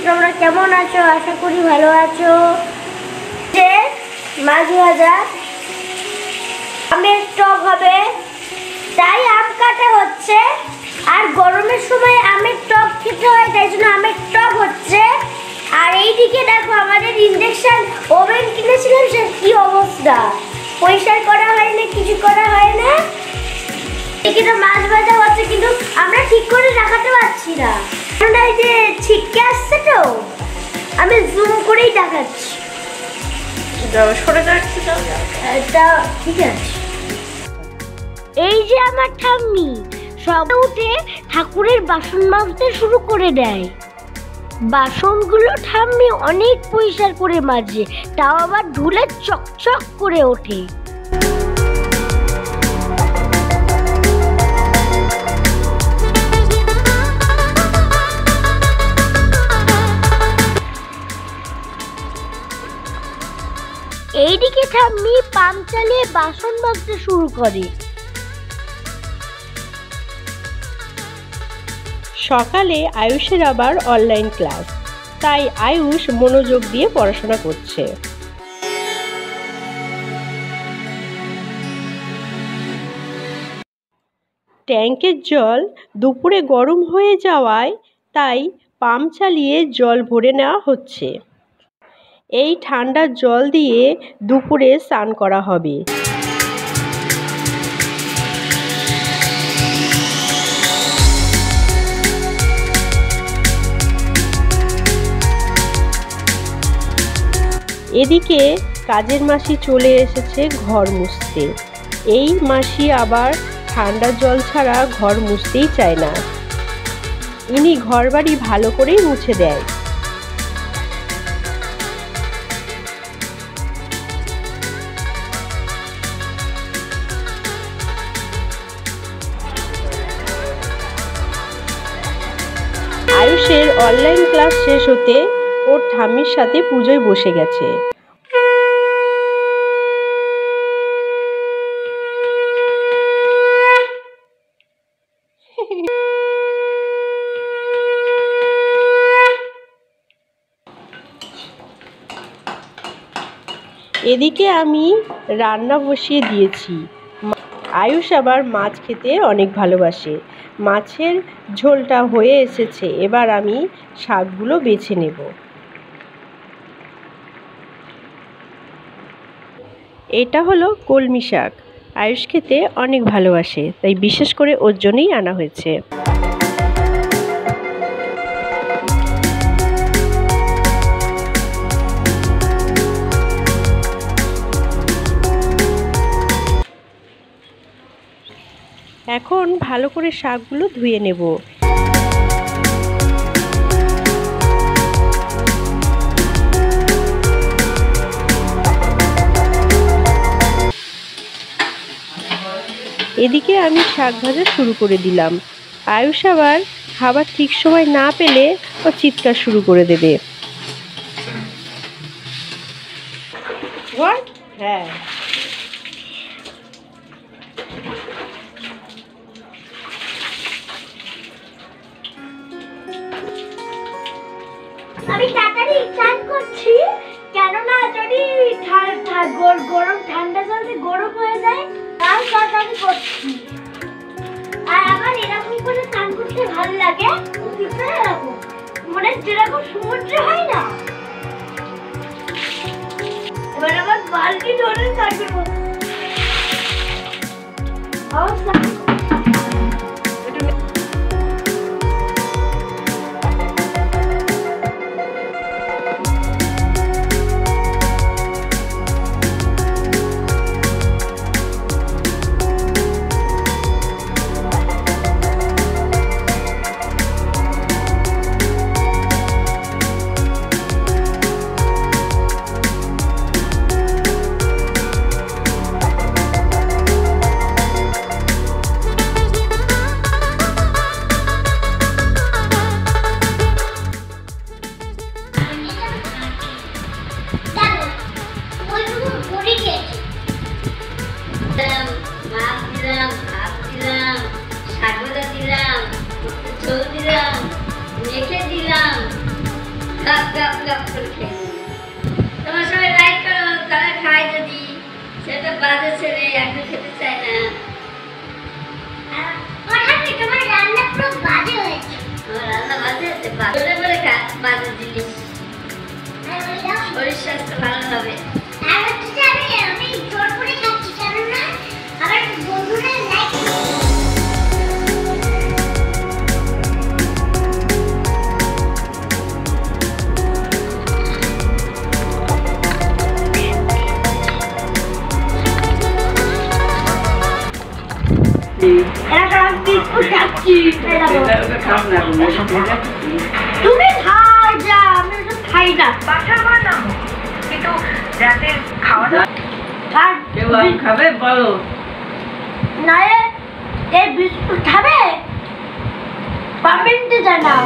তোমরা কেমন আছো? আশা করি ভালো আছো। যে মাছ ভাজা, আমের টক হবে, তাই আম কাটা হচ্ছে। আর গরমের সময় আমের টক খেতে হয়, তাই জন্য আমের টক হচ্ছে। আর এইদিকে দেখো আমাদের ইন্ডাকশন ওভেন কিনেছিলাম, সে কি অবস্থা, পরিষ্কার করা হয় না, কিছু করা হয় না। এদিকে মাছ ভাজা হচ্ছে, কিন্তু আমরা ঠিক করে দেখাতে পারছি না, কারণ এই যে ছিটকে আসছে, তো আমি জুম করেই দেখাচ্ছি। সরে যাচ্ছে, এটা ঠিক আছে। এই যে আমার ঠাম্মি সব উঠে ঠাকুরের বাসন মাজতে শুরু করে দেয়। বাসনগুলো ঠাম্মি অনেক পরিষ্কার করে মাজে, তাও আবার ধুলে চকচক করে ওঠে। এইদিকে ঠাম্মি পাম্প চালিয়ে বাসন মাজতে শুরু করে। সকালে আয়ুষের আবার অনলাইন ক্লাস, তাই আয়ুষ মনোযোগ দিয়ে পড়াশোনা করছে। ট্যাঙ্কের জল দুপুরে গরম হয়ে যাওয়ায় তাই পাম্প চালিয়ে জল ভরে নেওয়া হচ্ছে। এই ঠান্ডা জল দিয়ে দুপুরে স্নান করা হবে। এদিকে কাজের মাসি চলে এসেছে ঘর মুছতে। এই মাসি আবার ঠান্ডা জল ছাড়া ঘর মুছতেই চায় না। ইনি ঘরবাড়ি ভালো করেই মুছে দেয়। আয়ুষের অনলাইন ক্লাস শেষ হতে ওর ঠাম্মির সাথে পুজোয় বসে গেছে। এদিকে আমি রান্না বসিয়ে দিয়েছি। আয়ুষ আবার মাছ খেতে অনেক ভালোবাসে। মাছের ঝোলটা হয়ে এসেছে, এবার আমি শাকগুলো বেছে নেব। এটা হলো কলমি শাক। আয়ুষ খেতে অনেক ভালোবাসে, তাই বিশেষ করে ওর জন্যই আনা হয়েছে। এখন ভালো করে শাকগুলো ধুয়ে নেব। এদিকে আমি শাক ভাজা শুরু করে দিলাম। আয়ুষ আবার খাবার ঠিক সময় না পেলে ও চিৎকার শুরু করে দেবে। হ্যাঁ, আমি তাড়াতাড়ি স্নান করছি, কেননা যদি গরম ঠান্ডা জলে গরম হয়ে যায়, তাই তাড়াতাড়ি করছি। আর আমার এরকম করে স্নান করতে ভালো লাগে, এরকম মানে যেরকম সমুদ্র হয় না, এবার আমার বালতি ধরে স্নান করবো। গপ করে খেয়ে নিই। তোমার সবাই লাইক করো, তারা খায় যদি সেটা বাজে ছেড়ে এখন খেতে চায় না। ওঠাবি তোমার রান্না পুরো বাজে হয়েছে। আমার রান্না বাজে হচ্ছে, বাজে করে খা বাজে জিনিস, আর ওইটাও শরীর স্বাস্থ্য ভালো হবে। আর হচ্ছে আমি জোর করে খাচ্ছি জানো না, আমার বন্ধুরা লাইক তুমি খাও যা, আমি ওসব খাই না। বাসার বানাবো কিন্তু রাতে খাওয়া দাওয়া আর কেউ আম খাবে বলো। নয় এই বিস্কুট খাবে? কমেন্টে জানাও।